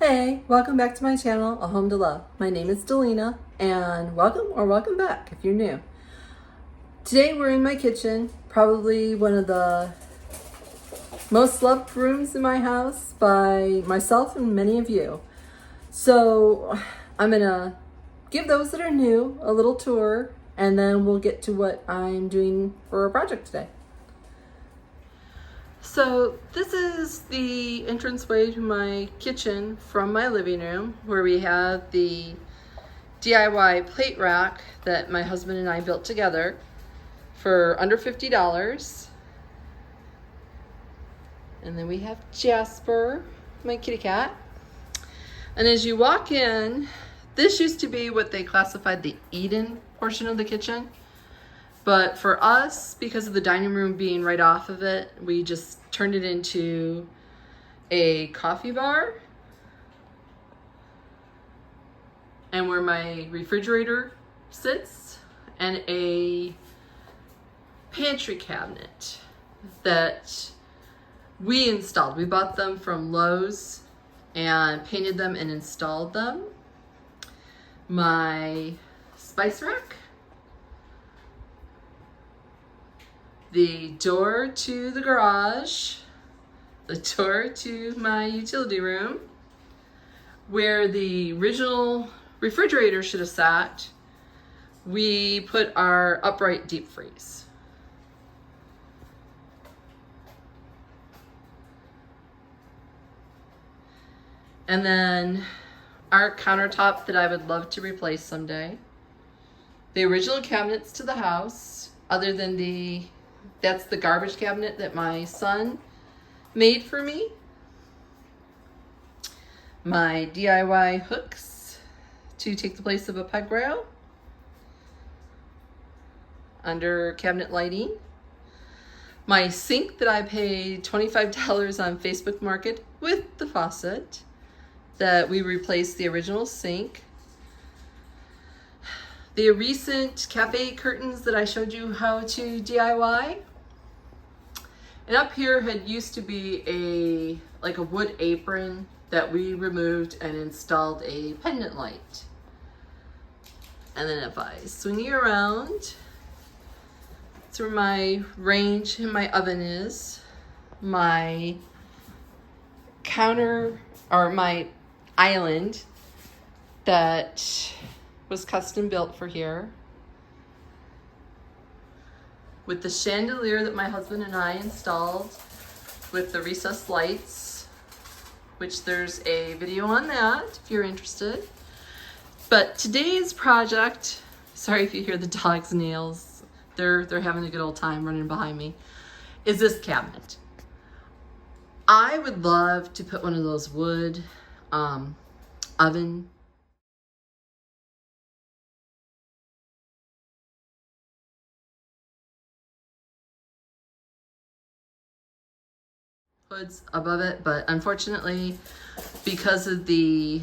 Hey, welcome back to my channel, A Home to Love. My name is Delina, and welcome back if you're new. Today we're in my kitchen, probably one of the most loved rooms in my house by myself and many of you. So I'm gonna give those that are new a little tour, and then we'll get to what I'm doing for a project today. So this is the entranceway to my kitchen from my living room, where we have the DIY plate rack that my husband and I built together for under $50. And then we have Jasper, my kitty cat. And as you walk in, this used to be what they classified the Eden portion of the kitchen. But for us, because of the dining room being right off of it, we just turned it into a coffee bar. And where my refrigerator sits, and a pantry cabinet that we installed. We bought them from Lowe's and painted them and installed them. My spice rack. The door to the garage, the door to my utility room, where the original refrigerator should have sat, we put our upright deep freeze. And then our countertop that I would love to replace someday. The original cabinets to the house, other than that's the garbage cabinet that my son made for me. My DIY hooks to take the place of a peg rail under cabinet lighting. My sink that I paid $25 on Facebook Market with the faucet that we replaced the original sink. The recent cafe curtains that I showed you how to DIY. And up here had used to be a wood apron that we removed and installed a pendant light. And then if I swing you around, it's where my range and my oven is. My counter, or my island that was custom built for here, with the chandelier that my husband and I installed with the recessed lights, which there's a video on that if you're interested. But today's project, sorry if you hear the dog's nails, they're having a good old time running behind me, is this cabinet. I would love to put one of those wood oven hoods above it, but unfortunately, because of the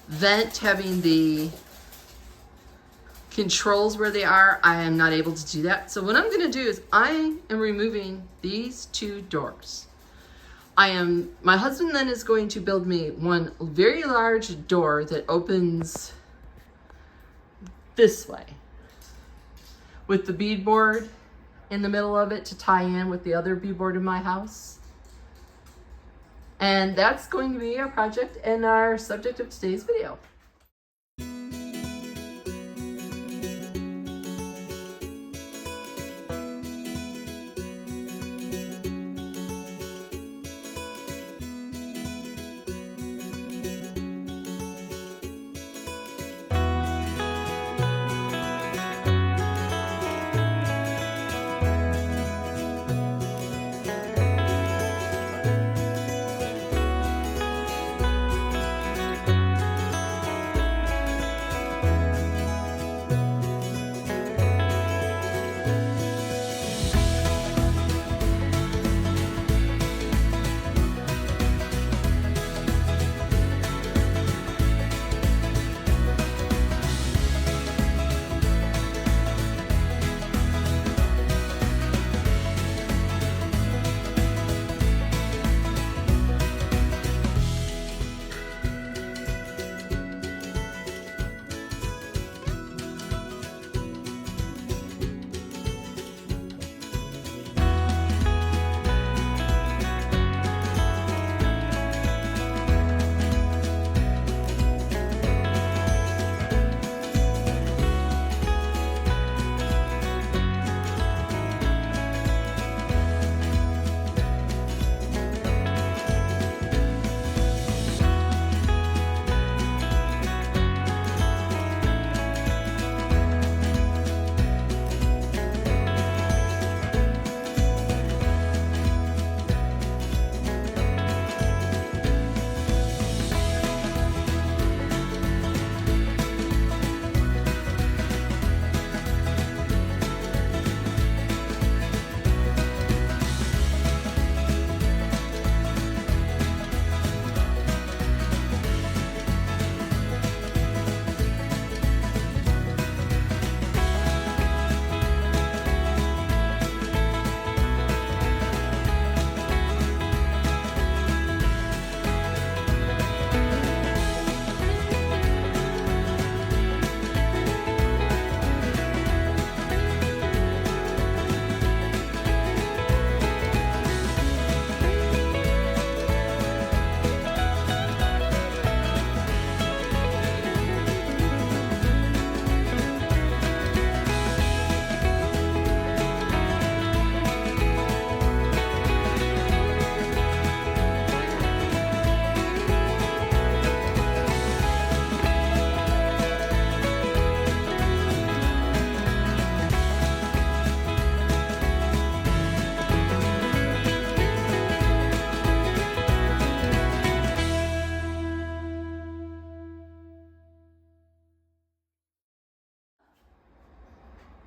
vent having the controls where they are, I am not able to do that. So what I'm going to do is I am removing these two doors. My husband then is going to build me one very large door that opens this way with the beadboard in the middle of it to tie in with the other beadboard in my house. And that's going to be our project and our subject of today's video.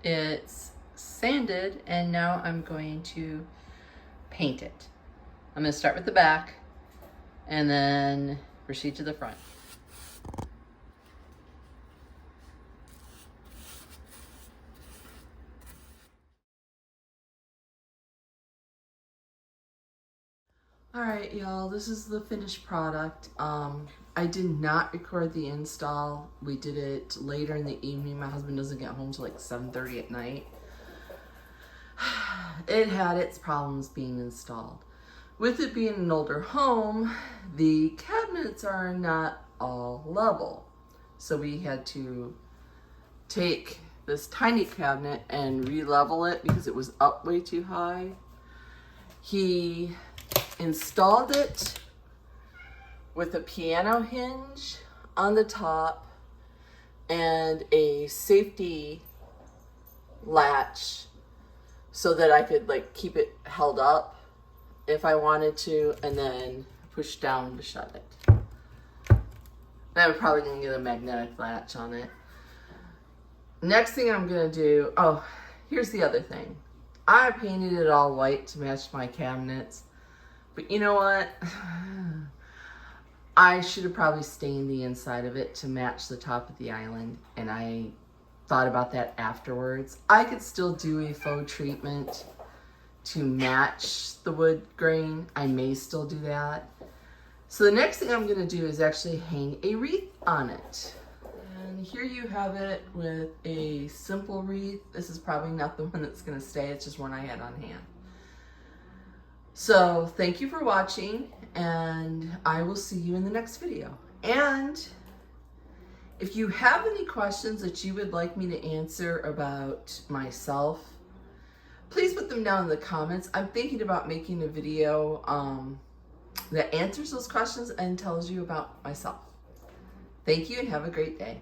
It's sanded, and now I'm going to paint it. I'm going to start with the back and then proceed to the front. All right, y'all, this is the finished product. I did not record the install. We did it later in the evening. My husband doesn't get home till like 7:30 at night. It had its problems being installed. With it being an older home, the cabinets are not all level. So we had to take this tiny cabinet and re-level it because it was up way too high. He installed it with a piano hinge on the top and a safety latch so that I could like keep it held up if I wanted to, and then push down to shut it. I'm probably gonna get a magnetic latch on it. Next thing I'm gonna do, oh, here's the other thing. I painted it all white to match my cabinets, but you know what? I should have probably stained the inside of it to match the top of the island, and I thought about that afterwards. I could still do a faux treatment to match the wood grain. I may still do that. So the next thing I'm gonna do is actually hang a wreath on it. And here you have it with a simple wreath. This is probably not the one that's gonna stay, it's just one I had on hand. So thank you for watching, and I will see you in the next video. And if you have any questions that you would like me to answer about myself, please put them down in the comments. I'm thinking about making a video that answers those questions and tells you about myself. Thank you and have a great day.